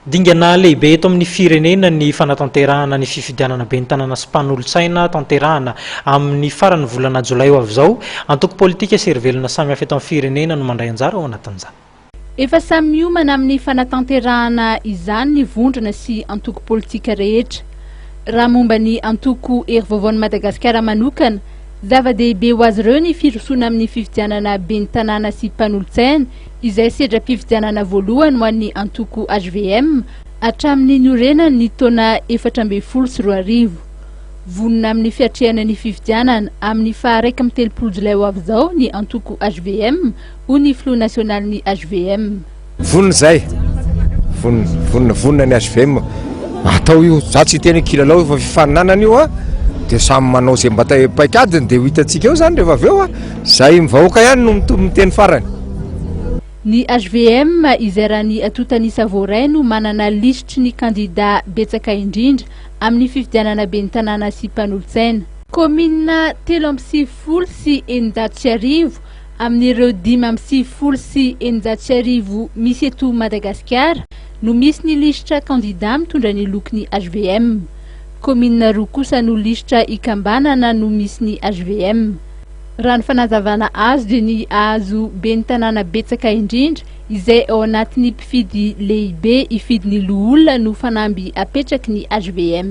Dingana lehibe eto amin'ny firenena ny fanatanterahana ny fifidianana be ny tanàna sy mpanolontsaina tanterahana amin'ny farany volana jolay ho avy izao. Antoko politika sy hery samihafa eto amin'ny firenena no mandray anjara ao anatin'izany. Efa samy miomana amin'ny fanatanterahana izany ny vondrona sy antoko politika rehetra. Raha momba ny antoko hery vaovaon'i Madagasikara manokana, zava-dehibe ho azy ireo ny firosoana amin'ny fifidianana be ny tanàna sy mpanolontsaina izay sedra mpifidianana voalohany ho an'ny antoko HVM hatramin'ny niorenany ny taona 2014. Vonona amin'ny fiatrehana ny fifidianana amin'ny faha 1 Jolay ho avy izao ny antoko HVM ho ny filoha nasionaly ny HVM. Vonona zay, vonona ny HVM atao io zatsy teny kilalao fa fifaninanana io dia samy manao izay mba paikadiny dia ho hitantsika eo zany rehefa avy eo zay mivahoaka ihany no miteny farany. Ny HVM izay raha ny Atotanisa Voray no manana lisitry ny kandida betsaka indrindra amin'ny fifidianana be ny tanàna sy mpanolontsaina. Komina 3 sy 9 amin'ireo 5 sy 9 misy eto Madagasikara no misy ny lisitra kandida mitondra ny lokony HVM. Komina 2 kosa no lisitra ikambanana no misy ny HVM. Raha ny fanazavana azy dia ny azo be ny tanàna betsaka indrindra izay ao anatin'ny mpifidy lehibe ifidin'ny loholona no fanamby apetraky ny HVM.